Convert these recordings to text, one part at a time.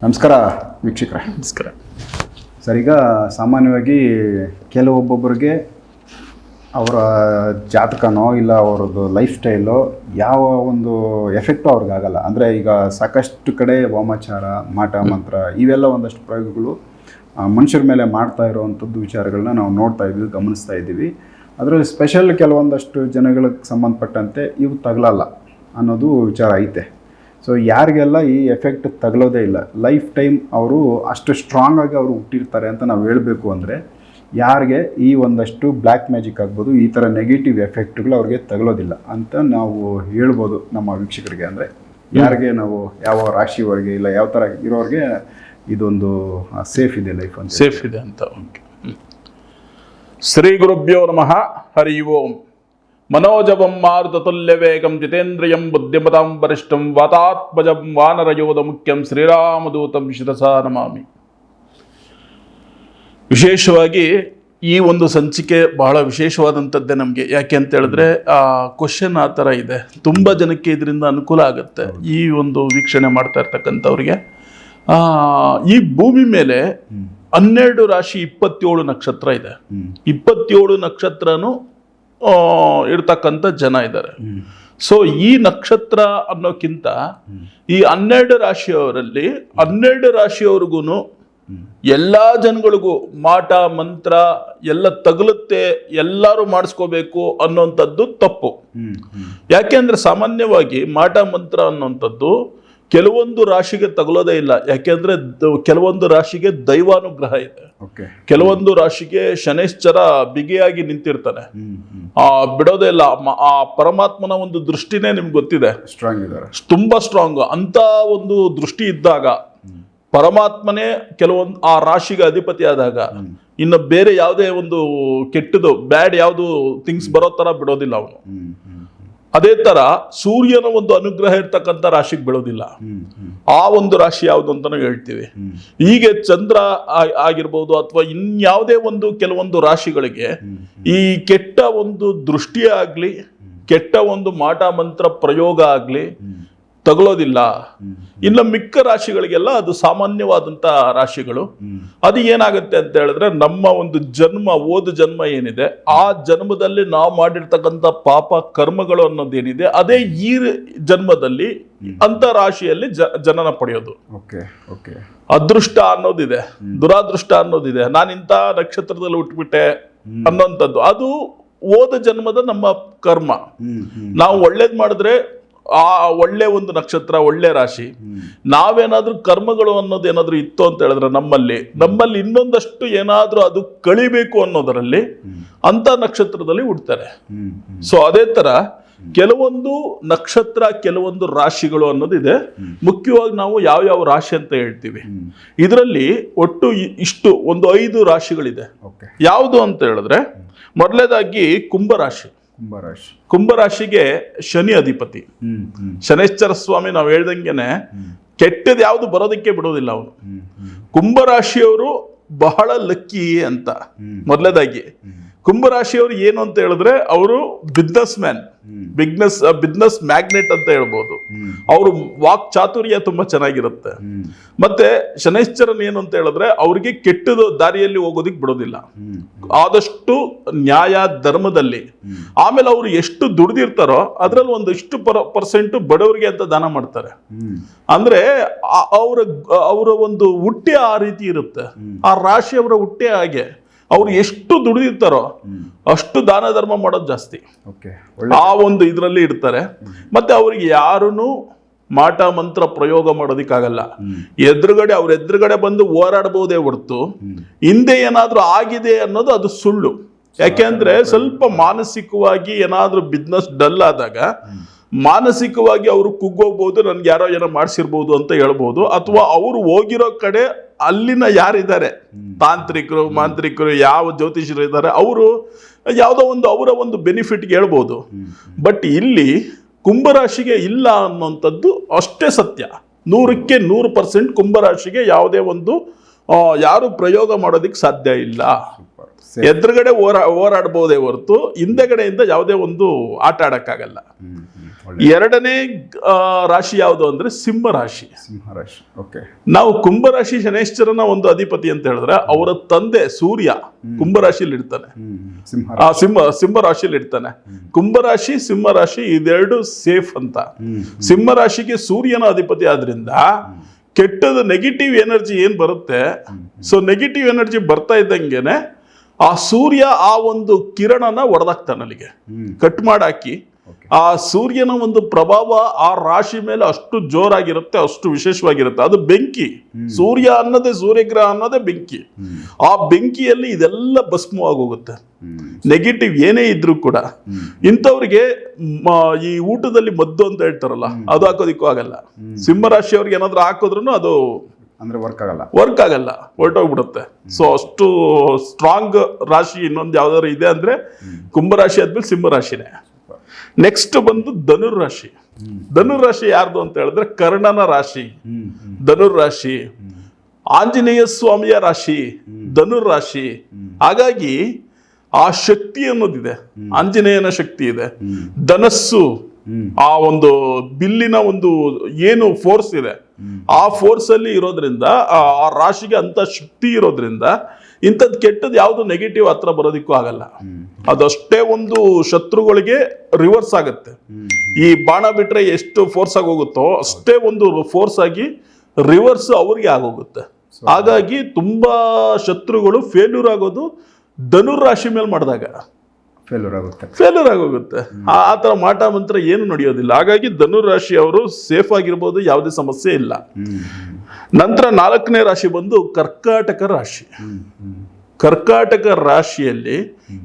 ನಮಸ್ಕಾರ ವೀಕ್ಷಕರೇ. ನಮಸ್ಕಾರ ಸರ್, ಈಗ ಸಾಮಾನ್ಯವಾಗಿ ಕೆಲವೊಬ್ಬೊಬ್ಬರಿಗೆ ಅವರ ಜಾತಕನೋ ಇಲ್ಲ ಅವರದ್ದು ಲೈಫ್ ಸ್ಟೈಲೋ ಯಾವ ಒಂದು ಎಫೆಕ್ಟು ಅವ್ರಿಗಾಗಲ್ಲ. ಅಂದರೆ ಈಗ ಸಾಕಷ್ಟು ಕಡೆ ವಾಮಾಚಾರ, ಮಾಟ ಮಂತ್ರ ಇವೆಲ್ಲ ಒಂದಷ್ಟು ಪ್ರಯೋಗಗಳು ಮನುಷ್ಯರ ಮೇಲೆ ಮಾಡ್ತಾ ಇರೋವಂಥದ್ದು ವಿಚಾರಗಳನ್ನ ನಾವು ನೋಡ್ತಾ ಇದ್ದೀವಿ, ಗಮನಿಸ್ತಾ ಇದ್ದೀವಿ. ಅದರಲ್ಲಿ ಸ್ಪೆಷಲ್ ಕೆಲವೊಂದಷ್ಟು ಜನಗಳಿಗೆ ಸಂಬಂಧಪಟ್ಟಂತೆ ಇವು ತಗಲಲ್ಲ ಅನ್ನೋದು ವಿಚಾರ ಐತೆ. ಸೊ ಯಾರಿಗೆಲ್ಲ ಈ ಎಫೆಕ್ಟ್ ತಗಲೋದೇ ಇಲ್ಲ, ಲೈಫ್ ಟೈಮ್ ಅವರು ಅಷ್ಟು ಸ್ಟ್ರಾಂಗಾಗಿ ಅವರು ಹುಟ್ಟಿರ್ತಾರೆ ಅಂತ ನಾವು ಹೇಳಬೇಕು ಅಂದರೆ ಯಾರಿಗೆ ಈ ಒಂದಷ್ಟು ಬ್ಲ್ಯಾಕ್ ಮ್ಯಾಜಿಕ್ ಆಗ್ಬೋದು, ಈ ಥರ ನೆಗೆಟಿವ್ ಎಫೆಕ್ಟ್ಗಳು ಅವ್ರಿಗೆ ತಗಲೋದಿಲ್ಲ ಅಂತ ನಾವು ಹೇಳ್ಬೋದು ನಮ್ಮ ವೀಕ್ಷಕರಿಗೆ. ಅಂದರೆ ಯಾರಿಗೆ ನಾವು ಯಾವ ರಾಶಿಯವರೆಗೆ ಇಲ್ಲ ಯಾವ ಥರ ಇರೋರಿಗೆ ಇದೊಂದು ಸೇಫ್ ಇದೆ ಲೈಫ್ ಅಂತ, ಸೇಫ್ ಇದೆ ಅಂತ. ಶ್ರೀ ಗುರುಭ್ಯೋ ನಮಃ. ಹರಿ ಓಂ. ಮನೋಜವಂ ಮಾರುತತುಲ್ಯ ವೇಗಂ ಜಿತೇಂದ್ರಿಯಂ ಬುದ್ಧಿಮತಾಂ ವರಿಷ್ಠಂ ವಾತಾತ್ಮಜಂ ವಾನರಯೋಧ ಮುಖ್ಯಂ ಶ್ರೀರಾಮದೂತಂ ಶಿರಸಾ ನಮಾಮಿ. ವಿಶೇಷವಾಗಿ ಈ ಒಂದು ಸಂಚಿಕೆ ಬಹಳ ವಿಶೇಷವಾದಂಥದ್ದೇ ನಮಗೆ. ಯಾಕೆ ಅಂತ ಹೇಳಿದ್ರೆ ಕ್ವಶನ್ ಆ ಥರ ಇದೆ, ತುಂಬ ಜನಕ್ಕೆ ಇದರಿಂದ ಅನುಕೂಲ ಆಗುತ್ತೆ. ಈ ಒಂದು ವೀಕ್ಷಣೆ ಮಾಡ್ತಾ ಇರ್ತಕ್ಕಂಥವ್ರಿಗೆ ಈ ಭೂಮಿ ಮೇಲೆ 12 ರಾಶಿ 27 ನಕ್ಷತ್ರ ಇದೆ. 27 ನಕ್ಷತ್ರನೂ ಇರ್ತಕ್ಕಂಥ ಜನ ಇದ್ದಾರೆ. ಸೊ ಈ ನಕ್ಷತ್ರ ಅನ್ನೋಕ್ಕಿಂತ ಈ 12 ರಾಶಿಯವರಲ್ಲಿ 12 ರಾಶಿಯವ್ರಿಗೂ ಎಲ್ಲಾ ಜನಗಳಿಗೂ ಮಾಟ ಮಂತ್ರ ಎಲ್ಲ ತಗಲುತ್ತೆ, ಎಲ್ಲರೂ ಮಾಡಿಸ್ಕೋಬೇಕು ಅನ್ನೋಂಥದ್ದು ತಪ್ಪು. ಯಾಕೆಂದ್ರೆ ಸಾಮಾನ್ಯವಾಗಿ ಮಾಟ ಮಂತ್ರ ಅನ್ನೋಂಥದ್ದು ಕೆಲವೊಂದು ರಾಶಿಗೆ ತಗಲೋದೇ ಇಲ್ಲ. ಯಾಕೆಂದ್ರೆ ಕೆಲವೊಂದು ರಾಶಿಗೆ ದೈವಾನುಗ್ರಹ ಇದೆ, ಕೆಲವೊಂದು ರಾಶಿಗೆ ಶನೈಶ್ಚರ ಬಿಗಿಯಾಗಿ ನಿಂತಿರ್ತಾನೆ, ಬಿಡೋದೇ ಇಲ್ಲ. ಆ ಪರಮಾತ್ಮನ ಒಂದು ದೃಷ್ಟಿನೇ ನಿಮ್ಗೆ ಗೊತ್ತಿದೆ, ತುಂಬಾ ಸ್ಟ್ರಾಂಗ್. ಅಂತ ಒಂದು ದೃಷ್ಟಿ ಇದ್ದಾಗ ಪರಮಾತ್ಮನೇ ಕೆಲವೊಂದು ಆ ರಾಶಿಗೆ ಅಧಿಪತಿ ಆದಾಗ ಇನ್ನು ಬೇರೆ ಯಾವುದೇ ಒಂದು ಕೆಟ್ಟದು ಬ್ಯಾಡ್ ಯಾವುದು ಥಿಂಗ್ಸ್ ಬರೋ ತರ ಬಿಡೋದಿಲ್ಲ ಅವನು. ಅದೇ ತರ ಸೂರ್ಯನ ಒಂದು ಅನುಗ್ರಹ ಇರ್ತಕ್ಕಂಥ ರಾಶಿಗೆ ಬೀಳೋದಿಲ್ಲ. ಆ ಒಂದು ರಾಶಿ ಯಾವುದು ಅಂತಾನು ಹೇಳ್ತೀವಿ. ಹೀಗೆ ಚಂದ್ರ ಆಗಿರ್ಬೋದು ಅಥವಾ ಇನ್ಯಾವುದೇ ಒಂದು ಕೆಲವೊಂದು ರಾಶಿಗಳಿಗೆ ಈ ಕೆಟ್ಟ ಒಂದು ದೃಷ್ಟಿ ಆಗ್ಲಿ, ಕೆಟ್ಟ ಒಂದು ಮಾಟ ಮಂತ್ರ ಪ್ರಯೋಗ ಆಗ್ಲಿ ತಗಲೋದಿಲ್ಲ. ಇನ್ನು ಮಿಕ್ಕ ರಾಶಿಗಳಿಗೆಲ್ಲ ಅದು ಸಾಮಾನ್ಯವಾದಂತ ರಾಶಿಗಳು. ಅದು ಏನಾಗುತ್ತೆ ಅಂತ ಹೇಳಿದ್ರೆ ನಮ್ಮ ಒಂದು ಜನ್ಮ, ಓದು ಜನ್ಮ ಏನಿದೆ, ಆ ಜನ್ಮದಲ್ಲಿ ನಾವು ಮಾಡಿರ್ತಕ್ಕಂಥ ಪಾಪ ಕರ್ಮಗಳು ಅನ್ನೋದೇನಿದೆ ಅದೇ ಈ ಜನ್ಮದಲ್ಲಿ ಅಂತ ರಾಶಿಯಲ್ಲಿ ಜನನ ಪಡೆಯೋದು. ಅದೃಷ್ಟ ಅನ್ನೋದಿದೆ, ದುರಾದೃಷ್ಟ ಅನ್ನೋದಿದೆ. ನಾನು ಇಂಥ ನಕ್ಷತ್ರದಲ್ಲಿ ಹುಟ್ಟುಬಿಟ್ಟೆ ಅನ್ನೋಂಥದ್ದು ಅದು ಓದ ಜನ್ಮದ ನಮ್ಮ ಕರ್ಮ. ನಾವು ಒಳ್ಳೇದ್ ಮಾಡಿದ್ರೆ ಆ ಒಳ್ಳೆ ಒಂದು ನಕ್ಷತ್ರ, ಒಳ್ಳೆ ರಾಶಿ. ನಾವೇನಾದ್ರೂ ಕರ್ಮಗಳು ಅನ್ನೋದು ಏನಾದ್ರು ಇತ್ತು ಅಂತ ಹೇಳಿದ್ರೆ ನಮ್ಮಲ್ಲಿ ಇನ್ನೊಂದಷ್ಟು ಏನಾದ್ರೂ ಅದು ಕಳಿಬೇಕು ಅನ್ನೋದರಲ್ಲಿ ಅಂತ ನಕ್ಷತ್ರದಲ್ಲಿ ಹುಡ್ತಾರೆ. ಸೊ ಅದೇ ತರ ಕೆಲವೊಂದು ನಕ್ಷತ್ರ, ಕೆಲವೊಂದು ರಾಶಿಗಳು ಅನ್ನೋದಿದೆ. ಮುಖ್ಯವಾಗಿ ನಾವು ಯಾವ ರಾಶಿ ಅಂತ ಹೇಳ್ತೀವಿ. ಇದರಲ್ಲಿ ಒಟ್ಟು ಇಷ್ಟು ಒಂದು 5 ರಾಶಿಗಳಿದೆ. ಯಾವುದು ಅಂತ ಹೇಳಿದ್ರೆ ಮೊದಲನೇದಾಗಿ ಕುಂಭರಾಶಿ. ಕುಂಭರಾಶಿಗೆ ಶನಿ ಅಧಿಪತಿ. ಶನೈಶ್ಚರ ಸ್ವಾಮಿ ನಾವು ಹೇಳ್ದಂಗೆನೆ ಕೆಟ್ಟದ್ ಯಾವುದು ಬರೋದಕ್ಕೆ ಬಿಡೋದಿಲ್ಲ ಅವನು. ಕುಂಭರಾಶಿಯವರು ಬಹಳ ಲಕ್ಕಿ ಅಂತ. ಮೊದಲನೇದಾಗಿ ಕುಂಭರಾಶಿಯವರು ಏನು ಅಂತ ಹೇಳಿದ್ರೆ ಅವರು ಬಿಸ್ನೆಸ್ ಮ್ಯಾನ್, ಬಿಸ್ನೆಸ್ ಮ್ಯಾಗ್ನೆಟ್ ಅಂತ ಹೇಳ್ಬೋದು. ಅವರು ವಾಕ್ ಚಾತುರ್ಯ ತುಂಬಾ ಚೆನ್ನಾಗಿರುತ್ತೆ. ಮತ್ತೆ ಶನೈಶ್ಚರನ್ ಏನು ಅಂತ ಹೇಳಿದ್ರೆ ಅವ್ರಿಗೆ ಕೆಟ್ಟದ ದಾರಿಯಲ್ಲಿ ಹೋಗೋದಿಕ್ ಬಿಡೋದಿಲ್ಲ, ಆದಷ್ಟು ನ್ಯಾಯ ಧರ್ಮದಲ್ಲಿ. ಆಮೇಲೆ ಅವರು ಎಷ್ಟು ದುಡ್ದಿರ್ತಾರೋ ಅದ್ರಲ್ಲಿ ಒಂದಿಷ್ಟು ಪರ್ಸೆಂಟ್ ಬಡವರಿಗೆ ಅಂತ ದಾನ ಮಾಡ್ತಾರೆ. ಅಂದ್ರೆ ಅವರ ಒಂದು ಹುಟ್ಟೆ ಆ ರೀತಿ ಇರುತ್ತೆ. ಆ ರಾಶಿ ಅವರ ಹುಟ್ಟೆ ಹಾಗೆ. ಅವ್ರು ಎಷ್ಟು ದುಡಿದಿರ್ತಾರೋ ಅಷ್ಟು ದಾನ ಧರ್ಮ ಮಾಡೋದು ಜಾಸ್ತಿ. ಆ ಒಂದು ಇದರಲ್ಲಿ ಇರ್ತಾರೆ. ಮತ್ತೆ ಅವ್ರಿಗೆ ಯಾರನ್ನು ಮಾಟ ಮಂತ್ರ ಪ್ರಯೋಗ ಮಾಡೋದಿಕ್ಕಾಗಲ್ಲ. ಅವ್ರ ಎದುರುಗಡೆ ಬಂದು ಹೋರಾಡಬಹುದೇ ಹೊರತು ಹಿಂದೆ ಏನಾದ್ರೂ ಆಗಿದೆ ಅನ್ನೋದು ಅದು ಸುಳ್ಳು. ಯಾಕೆಂದ್ರೆ ಸ್ವಲ್ಪ ಮಾನಸಿಕವಾಗಿ ಏನಾದ್ರೂ ಬಿಸ್ನೆಸ್ ಡಲ್ ಆದಾಗ ಮಾನಸಿಕವಾಗಿ ಅವರು ಕುಗ್ಗೋಗ್ಬೋದು, ನನ್ಗೆ ಯಾರೋ ಏನೋ ಮಾಡಿಸಿರ್ಬೋದು ಅಂತ ಹೇಳ್ಬೋದು. ಅಥವಾ ಅವರು ಹೋಗಿರೋ ಕಡೆ ಅಲ್ಲಿನ ಯಾರಿದ್ದಾರೆ, ತಾಂತ್ರಿಕರು, ಮಾಂತ್ರಿಕರು, ಯಾವ ಜ್ಯೋತಿಷರು ಇದ್ದಾರೆ, ಅವರು ಯಾವುದೋ ಒಂದು ಅವರ ಒಂದು ಬೆನಿಫಿಟ್ಗೆ ಹೇಳ್ಬೋದು. ಬಟ್ ಇಲ್ಲಿ ಕುಂಭರಾಶಿಗೆ ಇಲ್ಲ ಅನ್ನೋಂಥದ್ದು ಅಷ್ಟೇ ಸತ್ಯ. 100ಕ್ಕೆ 100% ಕುಂಭರಾಶಿಗೆ ಯಾವುದೇ ಒಂದು ಯಾರು ಪ್ರಯೋಗ ಮಾಡೋದಿಕ್ ಸಾಧ್ಯ ಇಲ್ಲ. ಎದುರುಗಡೆ ಹೋರಾಡಬಹುದೇ ಹೊರತು ಹಿಂದೆಗಡೆಯಿಂದ ಯಾವುದೇ ಒಂದು ಆಟ ಆಡಕ್ಕಾಗಲ್ಲ. ಎರಡನೇ ರಾಶಿ ಯಾವುದು ಅಂದ್ರೆ ಸಿಂಹ ರಾಶಿ. ಸಿಂಹರಾಶಿ. ಓಕೆ. ನಾವು ಕುಂಭರಾಶಿ ಶನೇಶ್ವರನ ಒಂದು ಅಧಿಪತಿ ಅಂತ ಹೇಳಿದ್ರೆ ಅವರ ತಂದೆ ಸೂರ್ಯ ಕುಂಭರಾಶಿಯಲ್ಲಿ ಇರ್ತಾನೆ. ಸಿಂಹ ರಾಶಿಯಲ್ಲಿ ಇರ್ತಾನೆ. ಕುಂಭರಾಶಿ ಸಿಂಹ ರಾಶಿ ಇದೆರಡು ಸೇಫ್ ಅಂತ. ಸಿಂಹ ರಾಶಿಗೆ ಸೂರ್ಯನ ಅಧಿಪತಿ ಆದ್ರಿಂದ ಕೆಟ್ಟದ ನೆಗೆಟಿವ್ ಎನರ್ಜಿ ಏನ್ ಬರುತ್ತೆ, ಸೊ ನೆಗೆಟಿವ್ ಎನರ್ಜಿ ಬರ್ತಾ ಇದ್ದಂಗೆನೆ ಆ ಸೂರ್ಯ ಆ ಒಂದು ಕಿರಣನ ಹೊಡೆದಾಕ್ತಾನೆ, ಅಲ್ಲಿಗೆ ಕಟ್ ಮಾಡಾಕಿ. ಆ ಸೂರ್ಯನ ಒಂದು ಪ್ರಭಾವ ಆ ರಾಶಿ ಮೇಲೆ ಅಷ್ಟು ಜೋರಾಗಿರುತ್ತೆ, ಅಷ್ಟು ವಿಶೇಷವಾಗಿರುತ್ತೆ. ಅದು ಬೆಂಕಿ. ಸೂರ್ಯ ಅನ್ನೋದೇ, ಸೂರ್ಯಗ್ರಹ ಅನ್ನೋದೇ ಬೆಂಕಿ. ಆ ಬೆಂಕಿಯಲ್ಲಿ ಇದೆಲ್ಲ ಭಸ್ಮವಾಗೋಗುತ್ತೆ. ನೆಗೆಟಿವ್ ಏನೇ ಇದ್ರೂ ಕೂಡ ಇಂಥವ್ರಿಗೆ ಈ ಊಟದಲ್ಲಿ ಮದ್ದು ಅಂತ ಹೇಳ್ತಾರಲ್ಲ, ಅದು ಹಾಕೋದಿಕ್ಕೂ ಆಗಲ್ಲ. ಸಿಂಹರಾಶಿಯವ್ರಿಗೆ ಏನಾದ್ರು ಹಾಕಿದ್ರು ಅದು ಅಂದ್ರೆ ವರ್ಕ್ ಆಗಲ್ಲ, ಹೊರಟೋಗ್ಬಿಡುತ್ತೆ. ಸೊ ಅಷ್ಟು ಸ್ಟ್ರಾಂಗ್ ರಾಶಿ ಇನ್ನೊಂದು ಯಾವ್ದಾದ್ರು ಇದೆ ಅಂದ್ರೆ ಕುಂಭರಾಶಿ ಆದ್ಮೇಲೆ ಸಿಂಹರಾಶಿನೇ. ನೆಕ್ಸ್ಟ್ ಬಂದು ಧನುರ್ರಾಶಿ. ಧನುರ್ರಾಶಿ ಯಾರ್ದು ಅಂತ ಹೇಳಿದ್ರೆ ಕರ್ಣನ ರಾಶಿ. ಧನುರ್ರಾಶಿ ಆಂಜನೇಯ ಸ್ವಾಮಿಯ ರಾಶಿ ಧನುರ್ರಾಶಿ. ಹಾಗಾಗಿ ಆ ಶಕ್ತಿ ಅನ್ನೋದಿದೆ, ಆಂಜನೇಯನ ಶಕ್ತಿ ಇದೆ. ಧನಸ್ಸು ಆ ಒಂದು ಬಿಲ್ಲಿನ ಒಂದು ಏನು ಫೋರ್ಸ್ ಇದೆ, ಆ ಫೋರ್ಸ್ ಅಲ್ಲಿ ಇರೋದ್ರಿಂದ ಆ ರಾಶಿಗೆ ಅಂತ ಶಕ್ತಿ ಇರೋದ್ರಿಂದ ಇಂಥದ್ದು ಕೆಟ್ಟದ್ದು ಯಾವುದು ನೆಗೆಟಿವ್ ಹತ್ರ ಬರೋದಿಕ್ಕೂ ಆಗಲ್ಲ. ಅದಷ್ಟೇ ಒಂದು ಶತ್ರುಗಳಿಗೆ ರಿವರ್ಸ್ ಆಗುತ್ತೆ. ಈ ಬಾಣ ಬಿಟ್ರೆ ಎಷ್ಟು ಫೋರ್ಸ್ ಆಗಿ ಹೋಗುತ್ತೋ ಅಷ್ಟೇ ಒಂದು ಫೋರ್ಸ್ ಆಗಿ ರಿವರ್ಸ್ ಅವ್ರಿಗೆ ಆಗೋಗುತ್ತೆ. ಹಾಗಾಗಿ ತುಂಬಾ ಶತ್ರುಗಳು ಫೇಲ್ಯೂರ್ ಆಗೋದು ಧನುರ್ರಾಶಿ ಮೇಲೆ ಮಾಡಿದಾಗ ಫೇಲ್ಯೂರ್ ಆಗೋಗುತ್ತೆ. ಆ ತರ ಮಾಟ ಮಂತ್ರ ಏನು ನಡೆಯೋದಿಲ್ಲ. ಹಾಗಾಗಿ ಧನುರ್ರಾಶಿ ಅವರು ಸೇಫ್ ಆಗಿರ್ಬೋದು, ಯಾವುದೇ ಸಮಸ್ಯೆ ಇಲ್ಲ. ನಂತರ 4ನೇ ರಾಶಿ ಬಂದು ಕರ್ಕಾಟಕ ರಾಶಿ. ಕರ್ಕಾಟಕ ರಾಶಿಯಲ್ಲಿ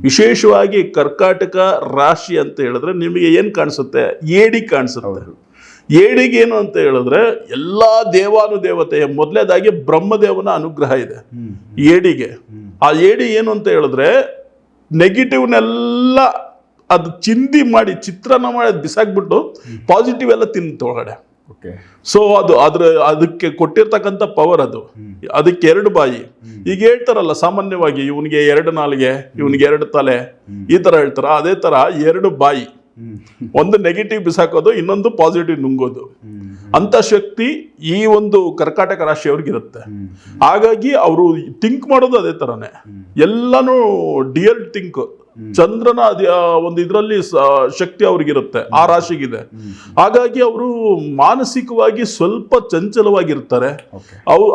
ವಿಶೇಷವಾಗಿ ಕರ್ಕಾಟಕ ರಾಶಿ ಅಂತ ಹೇಳಿದ್ರೆ ನಿಮಗೆ ಏನ್ ಕಾಣಿಸುತ್ತೆ? ಏಡಿ ಕಾಣಿಸುತ್ತೆ. ಏಡಿಗೆ ಏನು ಅಂತ ಹೇಳಿದ್ರೆ ಎಲ್ಲಾ ದೇವಾನುದೇವತೆಯ ಮೊದಲೇದಾಗಿ ಬ್ರಹ್ಮದೇವನ ಅನುಗ್ರಹ ಇದೆ ಏಡಿಗೆ. ಆ ಏಡಿ ಏನು ಅಂತ ಹೇಳಿದ್ರೆ ನೆಗೆಟಿವ್ನೆಲ್ಲ ಅದು ಚಿಂದಿ ಮಾಡಿ ಚಿತ್ರಾನ್ನ ಮಾಡಿ ಬಿಸಾಕ್ಬಿಟ್ಟು ಪಾಸಿಟಿವ್ ಎಲ್ಲ ತಿನ್ನುತ್ತೆ ಒಳಗಡೆ. ಸೊ ಅದಕ್ಕೆ ಕೊಟ್ಟಿರ್ತಕ್ಕಂಥ ಪವರ್ ಅದು. ಅದಕ್ಕೆ 2 ಬಾಯಿ. ಈಗ ಹೇಳ್ತಾರಲ್ಲ ಸಾಮಾನ್ಯವಾಗಿ ಇವನಿಗೆ 2 ನಾಲಿಗೆ, ಇವನಿಗೆ 2 ತಲೆ, ಈ ತರ ಹೇಳ್ತಾರ. ಅದೇ ತರ 2 ಬಾಯಿ, ಒಂದು ನೆಗೆಟಿವ್ ಬಿಸಾಕೋದು, ಇನ್ನೊಂದು ಪಾಸಿಟಿವ್ ನುಂಗೋದು. ಅಂತ ಶಕ್ತಿ ಈ ಒಂದು ಕರ್ಕಾಟಕ ರಾಶಿಯವ್ರಿಗೆ ಇರುತ್ತೆ. ಹಾಗಾಗಿ ಅವರು ಥಿಂಕ್ ಮಾಡೋದು ಅದೇ ತರನೇ, ಎಲ್ಲಾನು ಡಿಯಲ್ ಥಿಂಕ್. ಚಂದ್ರನ ಒಂದು ಇದರಲ್ಲಿ ಶಕ್ತಿ ಅವ್ರಿಗಿರುತ್ತೆ, ಆ ರಾಶಿಗಿದೆ. ಹಾಗಾಗಿ ಅವರು ಮಾನಸಿಕವಾಗಿ ಸ್ವಲ್ಪ ಚಂಚಲವಾಗಿರ್ತಾರೆ.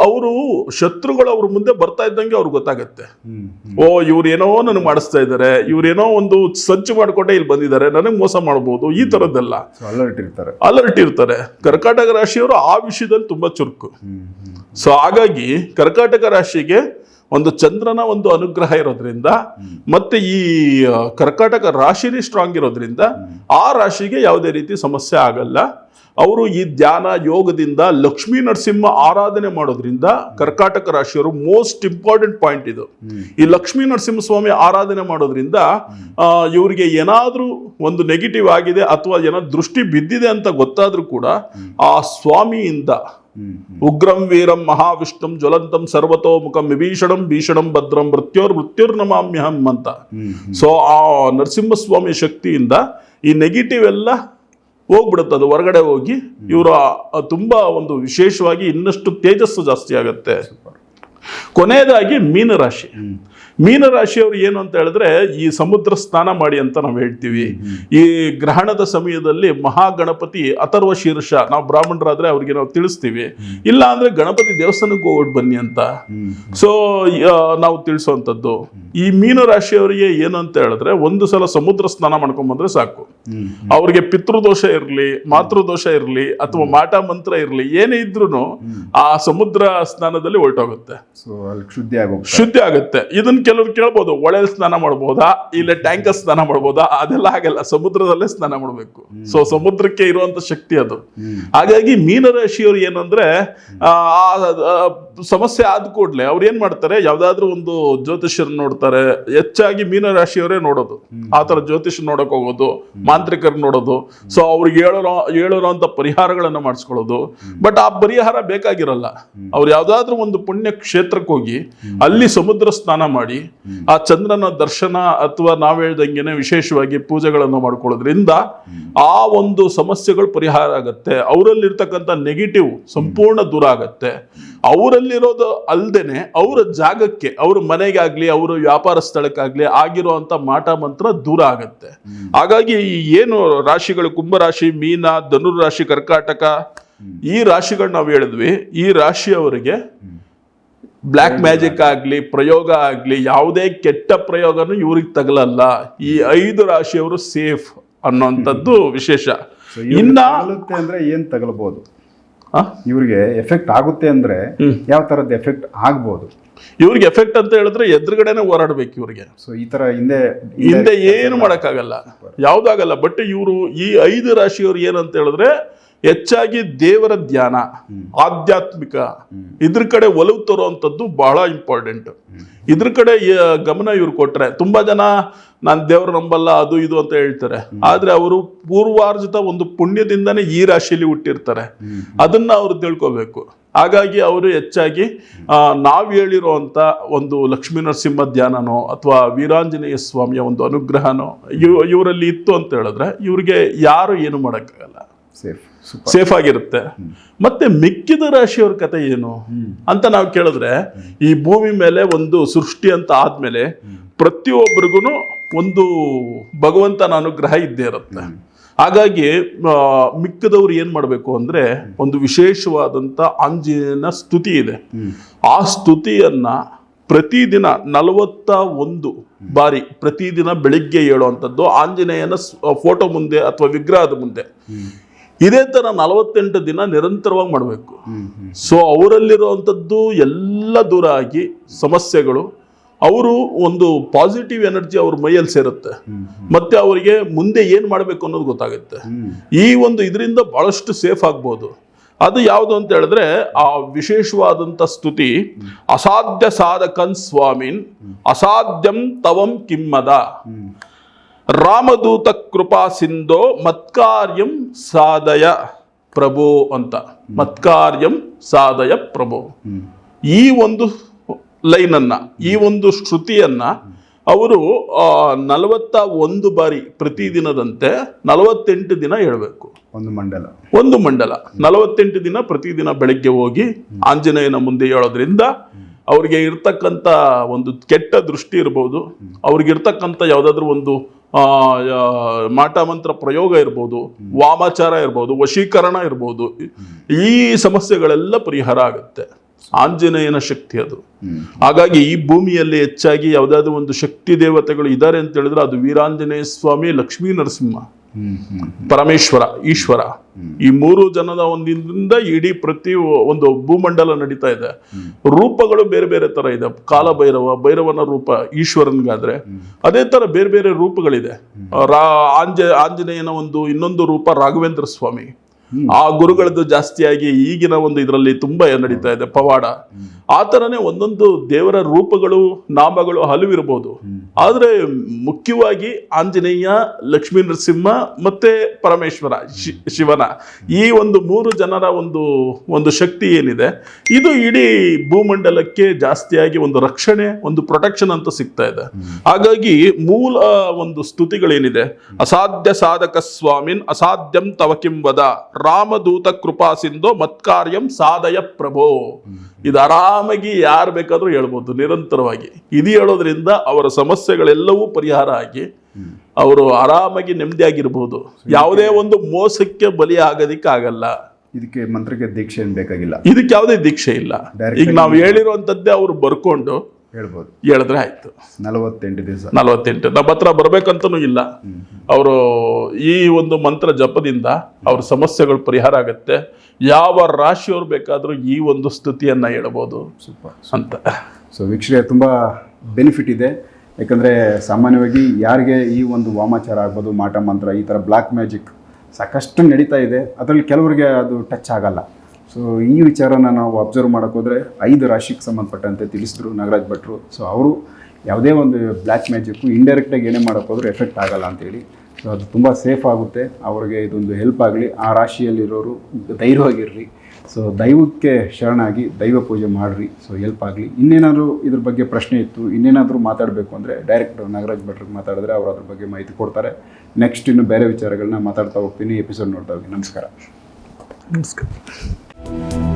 ಅವರು ಶತ್ರುಗಳು ಅವ್ರ ಮುಂದೆ ಬರ್ತಾ ಇದ್ದಂಗೆ ಅವ್ರಿಗೆ ಗೊತ್ತಾಗತ್ತೆ, ಓ ಇವ್ರೇನೋ ನನಗೆ ಮಾಡಿಸ್ತಾ ಇದ್ದಾರೆ, ಇವ್ರೇನೋ ಒಂದು ಸಂಚು ಮಾಡ್ಕೊಂಡೆ ಇಲ್ಲಿ ಬಂದಿದ್ದಾರೆ, ನನಗೆ ಮೋಸ ಮಾಡಬಹುದು, ಈ ತರದ್ದೆಲ್ಲ ಅಲರ್ಟ್ ಇರ್ತಾರೆ. ಕರ್ಕಾಟಕ ರಾಶಿಯವರು ಆ ವಿಷಯದಲ್ಲಿ ತುಂಬಾ ಚುರುಕು. ಸೊ ಹಾಗಾಗಿ ಕರ್ಕಾಟಕ ರಾಶಿಗೆ ಒಂದು ಚಂದ್ರನ ಒಂದು ಅನುಗ್ರಹ ಇರೋದ್ರಿಂದ ಮತ್ತೆ ಈ ಕರ್ಕಾಟಕ ರಾಶಿನೇ ಸ್ಟ್ರಾಂಗ್ ಇರೋದ್ರಿಂದ ಆ ರಾಶಿಗೆ ಯಾವುದೇ ರೀತಿ ಸಮಸ್ಯೆ ಆಗಲ್ಲ. ಅವರು ಈ ಧ್ಯಾನ ಯೋಗದಿಂದ ಲಕ್ಷ್ಮೀ ನರಸಿಂಹ ಆರಾಧನೆ ಮಾಡೋದ್ರಿಂದ ಕರ್ಕಾಟಕ ರಾಶಿಯವರು ಮೋಸ್ಟ್ ಇಂಪಾರ್ಟೆಂಟ್ ಪಾಯಿಂಟ್ ಇದು. ಈ ಲಕ್ಷ್ಮೀ ನರಸಿಂಹ ಸ್ವಾಮಿ ಆರಾಧನೆ ಮಾಡೋದ್ರಿಂದ ಇವರಿಗೆ ಏನಾದ್ರೂ ಒಂದು ನೆಗೆಟಿವ್ ಆಗಿದೆ ಅಥವಾ ಏನಾದ್ರು ದೃಷ್ಟಿ ಬಿದ್ದಿದೆ ಅಂತ ಗೊತ್ತಾದ್ರೂ ಕೂಡ ಆ ಸ್ವಾಮಿಯಿಂದ ಉಗ್ರಂ ವೀರಂ ಮಹಾವಿಷ್ಣುಂ ಜ್ವಲಂತಂ ಸರ್ವತೋಮುಖಂ ವಿಭೀಷಣಂ ಭೀಷಣಂ ಭದ್ರಂ ಮೃತ್ಯೋರ್ನಮಾಮ್ಯಹಂ ಅಂತ. ಸೊ ಆ ನರಸಿಂಹಸ್ವಾಮಿ ಶಕ್ತಿಯಿಂದ ಈ ನೆಗೆಟಿವ್ ಎಲ್ಲ ಹೋಗ್ಬಿಡುತ್ತೆ, ಅದು ಹೊರಗಡೆ ಹೋಗಿ ಇವರು ತುಂಬಾ ಒಂದು ವಿಶೇಷವಾಗಿ ಇನ್ನಷ್ಟು ತೇಜಸ್ಸು ಜಾಸ್ತಿ ಆಗುತ್ತೆ. ಕೊನೆಯದಾಗಿ ಮೀನರಾಶಿ. ಮೀನರಾಶಿಯವರು ಏನು ಅಂತ ಹೇಳಿದ್ರೆ ಈ ಸಮುದ್ರ ಸ್ನಾನ ಮಾಡಿ ಅಂತ ನಾವು ಹೇಳ್ತೀವಿ. ಈ ಗ್ರಹಣದ ಸಮಯದಲ್ಲಿ ಮಹಾಗಣಪತಿ ಅಥರ್ವ ಶೀರ್ಷ, ನಾವು ಬ್ರಾಹ್ಮಣರಾದ್ರೆ ಅವ್ರಿಗೆ ನಾವು ತಿಳಿಸ್ತೀವಿ, ಇಲ್ಲ ಅಂದ್ರೆ ಗಣಪತಿ ದೇವಸ್ಥಾನಕ್ಕೆ ಹೋಗ್ಬಿಟ್ಟು ಬನ್ನಿ ಅಂತ ಸೊ ನಾವು ತಿಳಿಸುವಂಥದ್ದು. ಈ ಮೀನರಾಶಿಯವರಿಗೆ ಏನು ಅಂತ ಹೇಳಿದ್ರೆ ಒಂದು ಸಲ ಸಮುದ್ರ ಸ್ನಾನ ಮಾಡ್ಕೊಂಡ್ ಬಂದ್ರೆ ಸಾಕು. ಅವ್ರಿಗೆ ಪಿತೃದೋಷ ಇರಲಿ, ಮಾತೃದೋಷ ಇರಲಿ, ಅಥವಾ ಮಾಟ ಮಂತ್ರ ಇರಲಿ, ಏನೇ ಇದ್ರು ಆ ಸಮುದ್ರ ಸ್ನಾನದಲ್ಲಿ ಹೊರಟೋಗುತ್ತೆ, ಶುದ್ಧಿ ಆಗುತ್ತೆ. ಇದನ್ನ ಕೆಲವರು ಕೇಳ್ಬೋದು, ಒಳ್ಳೆ ಸ್ನಾನ ಮಾಡ್ಬೋದಾ, ಇಲ್ಲ ಟ್ಯಾಂಕರ್ ಸ್ನಾನ ಮಾಡ್ಬೋದಾ? ಅದೆಲ್ಲ ಆಗಲ್ಲ, ಸಮುದ್ರದಲ್ಲೇ ಸ್ನಾನ ಮಾಡಬೇಕು. ಸೊ ಸಮುದ್ರಕ್ಕೆ ಇರುವಂತ ಶಕ್ತಿ ಅದು. ಹಾಗಾಗಿ ಮೀನರಾಶಿಯವರು ಏನಂದ್ರೆ ಸಮಸ್ಯೆ ಆದ ಕೂಡಲೇ ಅವ್ರು ಏನ್ ಮಾಡ್ತಾರೆ, ಯಾವ್ದಾದ್ರು ಒಂದು ಜ್ಯೋತಿಷ್ಯರು ನೋಡ್ತಾರೆ, ಹೆಚ್ಚಾಗಿ ಮೀನರಾಶಿಯವರೇ ನೋಡೋದು, ಆ ತರ ಜ್ಯೋತಿಷ್ ನೋಡಕ್ ಹೋಗೋದು, ಮಾಂತ್ರಿಕರು ನೋಡೋದು. ಸೊ ಅವ್ರಿಗೆ ಹೇಳೋ ಅಂತ ಪರಿಹಾರಗಳನ್ನ ಮಾಡಿಸ್ಕೊಳ್ಳೋದು. ಬಟ್ ಆ ಪರಿಹಾರ ಬೇಕಾಗಿರಲ್ಲ. ಅವ್ರು ಯಾವ್ದಾದ್ರು ಒಂದು ಪುಣ್ಯ ಕ್ಷೇತ್ರಕ್ಕೆ ಹೋಗಿ ಅಲ್ಲಿ ಸಮುದ್ರ ಸ್ನಾನ ಮಾಡಿ ಆ ಚಂದ್ರನ ದರ್ಶನ ಅಥವಾ ನಾವ್ ಹೇಳ್ದಂಗೆನೆ ವಿಶೇಷವಾಗಿ ಪೂಜೆಗಳನ್ನು ಮಾಡ್ಕೊಳ್ಳೋದ್ರಿಂದ ಆ ಒಂದು ಸಮಸ್ಯೆಗಳು ಪರಿಹಾರ ಆಗತ್ತೆ. ಅವರಲ್ಲಿರ್ತಕ್ಕಂಥ ನೆಗೆಟಿವ್ ಸಂಪೂರ್ಣ ದೂರ ಆಗತ್ತೆ. ಅವರಲ್ಲಿರೋದು ಅಲ್ದೇನೆ ಅವರ ಜಾಗಕ್ಕೆ, ಅವ್ರ ಮನೆಗಾಗ್ಲಿ, ಅವ್ರ ವ್ಯಾಪಾರ ಸ್ಥಳಕ್ಕಾಗ್ಲಿ ಆಗಿರುವಂತ ಮಾಟ ಮಂತ್ರ ದೂರ ಆಗತ್ತೆ. ಹಾಗಾಗಿ ಏನು ರಾಶಿಗಳು, ಕುಂಭರಾಶಿ, ಮೀನ, ಧನುರಾಶಿ, ಕರ್ಕಾಟಕ, ಈ ರಾಶಿಗಳು ನಾವು ಹೇಳಿದ್ವಿ, ಈ ರಾಶಿಯವರಿಗೆ ಬ್ಲ್ಯಾಕ್ ಮ್ಯಾಜಿಕ್ ಆಗ್ಲಿ, ಪ್ರಯೋಗ ಆಗ್ಲಿ, ಯಾವುದೇ ಕೆಟ್ಟ ಪ್ರಯೋಗನೂ ಇವ್ರಿಗೆ ತಗಲಲ್ಲ. ಈ 5 ರಾಶಿಯವರು ಸೇಫ್ ಅನ್ನೋಂಥದ್ದು ವಿಶೇಷ. ಅಂದ್ರೆ ಏನ್ ತಗಲಬಹುದು, ಇವ್ರಿಗೆ ಎಫೆಕ್ಟ್ ಆಗುತ್ತೆ ಅಂದ್ರೆ ಯಾವ ತರದ ಎಫೆಕ್ಟ್ ಆಗ್ಬೋದು? ಇವ್ರಿಗೆ ಎಫೆಕ್ಟ್ ಅಂತ ಹೇಳಿದ್ರೆ ಎದುರುಗಡೆನೆ ಹೋರಾಡ್ಬೇಕು ಇವ್ರಿಗೆ. ಸೊ ಈ ತರ ಹಿಂದೆ ಏನು ಮಾಡಕ್ಕಾಗಲ್ಲ, ಯಾವ್ದಾಗಲ್ಲ. ಬಟ್ ಇವರು ಈ 5 ರಾಶಿಯವ್ರು ಏನಂತ ಹೇಳಿದ್ರೆ ಹೆಚ್ಚಾಗಿ ದೇವರ ಧ್ಯಾನ, ಆಧ್ಯಾತ್ಮಿಕ, ಇದ್ರ ಕಡೆ ಒಲವು ತರುವಂಥದ್ದು ಬಹಳ ಇಂಪಾರ್ಟೆಂಟ್. ಇದ್ರ ಕಡೆ ಗಮನ ಇವ್ರು ಕೊಟ್ರೆ, ತುಂಬಾ ಜನ ನಾನು ದೇವ್ರ ನಂಬಲ್ಲ ಅದು ಇದು ಅಂತ ಹೇಳ್ತಾರೆ. ಆದ್ರೆ ಅವರು ಪೂರ್ವಾರ್ಜಿತ ಒಂದು ಪುಣ್ಯದಿಂದನೇ ಈ ರಾಶಿಯಲ್ಲಿ ಹುಟ್ಟಿರ್ತಾರೆ. ಅದನ್ನ ಅವ್ರು ತಿಳ್ಕೋಬೇಕು. ಹಾಗಾಗಿ ಅವರು ಹೆಚ್ಚಾಗಿ ನಾವು ಹೇಳಿರುವಂತ ಒಂದು ಲಕ್ಷ್ಮೀ ನರಸಿಂಹ ಧ್ಯಾನನೋ ಅಥವಾ ವೀರಾಂಜನೇಯ ಸ್ವಾಮಿಯ ಒಂದು ಅನುಗ್ರಹನೋ ಇವರಲ್ಲಿ ಇತ್ತು ಅಂತ ಹೇಳಿದ್ರೆ ಇವ್ರಿಗೆ ಯಾರು ಏನು ಮಾಡೋಕ್ಕಾಗಲ್ಲ, ಸೇಫ್ ಆಗಿರುತ್ತೆ. ಮತ್ತೆ ಮಿಕ್ಕಿದ ರಾಶಿಯವ್ರ ಕತೆ ಏನು ಅಂತ ನಾವು ಕೇಳಿದ್ರೆ, ಈ ಭೂಮಿ ಮೇಲೆ ಒಂದು ಸೃಷ್ಟಿ ಅಂತ ಆದ್ಮೇಲೆ ಪ್ರತಿಯೊಬ್ಬರಿಗೂ ಒಂದು ಭಗವಂತನ ಅನುಗ್ರಹ ಇದ್ದೇ ಇರುತ್ತೆ. ಹಾಗಾಗಿ ಮಿಕ್ಕದವ್ರು ಏನ್ ಮಾಡ್ಬೇಕು ಅಂದ್ರೆ, ಒಂದು ವಿಶೇಷವಾದಂತ ಆಂಜನೇಯನ ಸ್ತುತಿ ಇದೆ. ಆ ಸ್ತುತಿಯನ್ನ ಪ್ರತಿದಿನ 41 ಬಾರಿ ಪ್ರತಿದಿನ ಬೆಳಿಗ್ಗೆ ಹೇಳುವಂಥದ್ದು ಆಂಜನೇಯನ ಫೋಟೋ ಮುಂದೆ ಅಥವಾ ವಿಗ್ರಹದ ಮುಂದೆ. ಇದೇ ತರ 48 ದಿನ ನಿರಂತರವಾಗಿ ಮಾಡಬೇಕು. ಸೊ ಅವರಲ್ಲಿರುವಂಥದ್ದು ಎಲ್ಲ ದೂರ ಆಗಿ ಸಮಸ್ಯೆಗಳು, ಅವರು ಒಂದು ಪಾಸಿಟಿವ್ ಎನರ್ಜಿ ಅವ್ರ ಮೈಯಲ್ಲಿ ಸೇರುತ್ತೆ. ಮತ್ತೆ ಅವರಿಗೆ ಮುಂದೆ ಏನ್ ಮಾಡ್ಬೇಕು ಅನ್ನೋದು ಗೊತ್ತಾಗುತ್ತೆ. ಈ ಒಂದು ಇದರಿಂದ ಬಹಳಷ್ಟು ಸೇಫ್ ಆಗ್ಬೋದು. ಅದು ಯಾವುದು ಅಂತ ಹೇಳಿದ್ರೆ, ಆ ವಿಶೇಷವಾದಂತ ಸ್ತುತಿ, ಅಸಾಧ್ಯ ಸಾಧಕನ್ ಸ್ವಾಮಿನ್ ಅಸಾಧ್ಯಂ ತವಂ ಕಿಮ್ಮದ ರಾಮದೂತ ಕೃಪಾ ಸಿಂಧೋ ಮತ್ಕಾರ್ಯಂ ಸಾಧಯ ಪ್ರಭೋ ಅಂತ. ಮತ್ಕಾರ್ಯಂ ಸಾಧಯ ಪ್ರಭೋ, ಈ ಒಂದು ಲೈನ್ ಅನ್ನ, ಈ ಒಂದು ಶ್ರುತಿಯನ್ನ ಅವರು 41 ಬಾರಿ ಪ್ರತಿದಿನದಂತೆ 48 ದಿನ ಹೇಳ್ಬೇಕು. ಒಂದು ಮಂಡಲ 48 ದಿನ ಪ್ರತಿದಿನ ಬೆಳಗ್ಗೆ ಹೋಗಿ ಆಂಜನೇಯನ ಮುಂದೆ ಹೇಳೋದ್ರಿಂದ ಅವ್ರಿಗೆ ಇರ್ತಕ್ಕಂಥ ಒಂದು ಕೆಟ್ಟ ದೃಷ್ಟಿ ಇರ್ಬೋದು, ಅವ್ರಿಗೆ ಇರ್ತಕ್ಕಂಥ ಯಾವ್ದಾದ್ರು ಒಂದು ಮಾಟ ಮಂತ್ರ ಪ್ರಯೋಗ ಇರ್ಬೋದು, ವಾಮಾಚಾರ ಇರ್ಬೋದು, ವಶೀಕರಣ ಇರ್ಬೋದು, ಈ ಸಮಸ್ಯೆಗಳೆಲ್ಲ ಪರಿಹಾರ ಆಗುತ್ತೆ. ಆಂಜನೇಯನ ಶಕ್ತಿ ಅದು. ಹಾಗಾಗಿ ಈ ಭೂಮಿಯಲ್ಲಿ ಹೆಚ್ಚಾಗಿ ಯಾವ್ದಾದ್ರು ಒಂದು ಶಕ್ತಿ ದೇವತೆಗಳು ಇದ್ದಾರೆ ಅಂತ ಹೇಳಿದ್ರೆ ಅದು ವೀರಾಂಜನೇಯ ಸ್ವಾಮಿ, ಲಕ್ಷ್ಮೀ ನರಸಿಂಹ, ಪರಮೇಶ್ವರ, ಈಶ್ವರ. ಈ 3 ಜನದ ಒಂದಿಂದ ಇಡೀ ಪ್ರತಿ ಒಂದು ಭೂಮಂಡಲ ನಡೀತಾ ಇದೆ. ರೂಪಗಳು ಬೇರೆ ಬೇರೆ ತರ ಇದೆ. ಕಾಲಭೈರವ, ಭೈರವನ ರೂಪ ಈಶ್ವರನ್ಗಾದ್ರೆ, ಅದೇ ತರ ಬೇರೆ ಬೇರೆ ರೂಪಗಳಿದೆ. ಆಂಜನೇಯನ ಒಂದು ಇನ್ನೊಂದು ರೂಪ ರಾಘವೇಂದ್ರ ಸ್ವಾಮಿ. ಆ ಗುರುಗಳದ್ದು ಜಾಸ್ತಿಯಾಗಿ ಈಗಿನ ಒಂದು ಇದರಲ್ಲಿ ತುಂಬಾ ನಡೀತಾ ಇದೆ, ಪವಾಡ. ಆ ತರನೇ ಒಂದೊಂದು ದೇವರ ರೂಪಗಳು, ನಾಮಗಳು ಹಲವಿರ್ಬೋದು. ಆದ್ರೆ ಮುಖ್ಯವಾಗಿ ಆಂಜನೇಯ, ಲಕ್ಷ್ಮೀ ನರಸಿಂಹ ಮತ್ತೆ ಪರಮೇಶ್ವರ, ಶಿವನ, ಈ ಒಂದು 3 ಜನರ ಒಂದು ಶಕ್ತಿ ಏನಿದೆ, ಇದು ಇಡೀ ಭೂಮಂಡಲಕ್ಕೆ ಜಾಸ್ತಿಯಾಗಿ ಒಂದು ರಕ್ಷಣೆ, ಒಂದು ಪ್ರೊಟೆಕ್ಷನ್ ಅಂತ ಸಿಗ್ತಾ ಇದೆ. ಹಾಗಾಗಿ ಮೂಲ ಒಂದು ಸ್ತುತಿಗಳೇನಿದೆ, ಅಸಾಧ್ಯ ಸಾಧಕ ಸ್ವಾಮಿನ್ ಅಸಾಧ್ಯಂ ತವ ಕಿಂವದ ರಾಮದೂತ ಕೃಪಾ ಸಿಂಧೋ ಮತ್ಕಾರ್ಯಂ ಸಾಧಯ ಪ್ರಭೋ, ಇದು ಆರಾಮಾಗಿ ಯಾರು ಬೇಕಾದ್ರೂ ಹೇಳ್ಬೋದು ನಿರಂತರವಾಗಿ. ಇದು ಹೇಳೋದ್ರಿಂದ ಅವರ ಸಮಸ್ಯೆಗಳೆಲ್ಲವೂ ಪರಿಹಾರ ಆಗಿ ಅವರು ಆರಾಮಾಗಿ ನೆಮ್ಮದಿಯಾಗಿರ್ಬೋದು. ಯಾವುದೇ ಒಂದು ಮೋಸಕ್ಕೆ ಬಲಿ ಆಗೋದಿಕ್ಕೆ ಆಗಲ್ಲ. ಇದಕ್ಕೆ ಮಂತ್ರಕ್ಕೆ ದೀಕ್ಷೆ ಏನು ಬೇಕಾಗಿಲ್ಲ, ಇದಕ್ಕೆ ಯಾವುದೇ ದೀಕ್ಷೆ ಇಲ್ಲ. ಈಗ ನಾವು ಹೇಳಿರುವಂತದ್ದೇ ಅವ್ರು ಬರ್ಕೊಂಡು ಹೇಳ್ಬೋದು, ಹೇಳಿದ್ರೆ ಆಯ್ತು. 48 ದಿವಸ 48 ನಮ್ಮ ಹತ್ರ ಬರ್ಬೇಕಂತನೂ ಇಲ್ಲ. ಅವರು ಈ ಒಂದು ಮಂತ್ರ ಜಪದಿಂದ ಅವ್ರ ಸಮಸ್ಯೆಗಳು ಪರಿಹಾರ ಆಗುತ್ತೆ. ಯಾವ ರಾಶಿಯವ್ರು ಬೇಕಾದ್ರೂ ಈ ಒಂದು ಸ್ತುತಿಯನ್ನ ಹೇಳಬಹುದು ಅಂತ. ಸೊ ವೀಕ್ಷಕರೇ, ತುಂಬ ಬೆನಿಫಿಟ್ ಇದೆ. ಯಾಕಂದರೆ ಸಾಮಾನ್ಯವಾಗಿ ಯಾರಿಗೆ ಈ ಒಂದು ವಾಮಾಚಾರ ಆಗ್ಬೋದು, ಮಾಟ ಮಂತ್ರ, ಈ ಥರ ಬ್ಲ್ಯಾಕ್ ಮ್ಯಾಜಿಕ್ ಸಾಕಷ್ಟು ನಡೀತಾ ಇದೆ. ಅದರಲ್ಲಿ ಕೆಲವರಿಗೆ ಅದು ಟಚ್ ಆಗಲ್ಲ. ಸೊ ಈ ವಿಚಾರನ ನಾವು ಅಬ್ಸರ್ವ್ ಮಾಡೋಕ್ಕೋದ್ರೆ 5 ರಾಶಿಗೆ ಸಂಬಂಧಪಟ್ಟಂತೆ ತಿಳಿಸಿದ್ರು ನಾಗರಾಜ್ ಭಟ್ರು. ಸೊ ಅವರು ಯಾವುದೇ ಒಂದು ಬ್ಲ್ಯಾಕ್ ಮ್ಯಾಜಿಕ್ಕು ಇಂಡೈರೆಕ್ಟಾಗಿ ಏನೇ ಮಾಡೋಕ್ಕೋದ್ರೂ ಎಫೆಕ್ಟ್ ಆಗಲ್ಲ ಅಂತೇಳಿ. ಸೊ ಅದು ತುಂಬ ಸೇಫ್ ಆಗುತ್ತೆ, ಅವ್ರಿಗೆ ಇದೊಂದು ಹೆಲ್ಪ್ ಆಗಲಿ. ಆ ರಾಶಿಯಲ್ಲಿರೋರು ಧೈರ್ಯವಾಗಿರ್ರಿ. ಸೊ ದೈವಕ್ಕೆ ಶರಣಾಗಿ ದೈವ ಪೂಜೆ ಮಾಡಿರಿ. ಸೊ ಹೆಲ್ಪ್ ಆಗಲಿ. ಇನ್ನೇನಾದರೂ ಇದ್ರ ಬಗ್ಗೆ ಪ್ರಶ್ನೆ ಇತ್ತು, ಇನ್ನೇನಾದರೂ ಮಾತಾಡಬೇಕು ಅಂದರೆ ಡೈರೆಕ್ಟ್ ನಾಗರಾಜ್ ಭಟ್ರಿಗೆ ಮಾತಾಡಿದ್ರೆ ಅವರು ಅದ್ರ ಬಗ್ಗೆ ಮಾಹಿತಿ ಕೊಡ್ತಾರೆ. ನೆಕ್ಸ್ಟ್ ಇನ್ನು ಬೇರೆ ವಿಚಾರಗಳನ್ನ ಮಾತಾಡ್ತಾ ಹೋಗ್ತೀನಿ, ಎಪಿಸೋಡ್ ನೋಡ್ತಾ ಹೋಗಿ. ನಮಸ್ಕಾರ. ನಮಸ್ಕಾರ.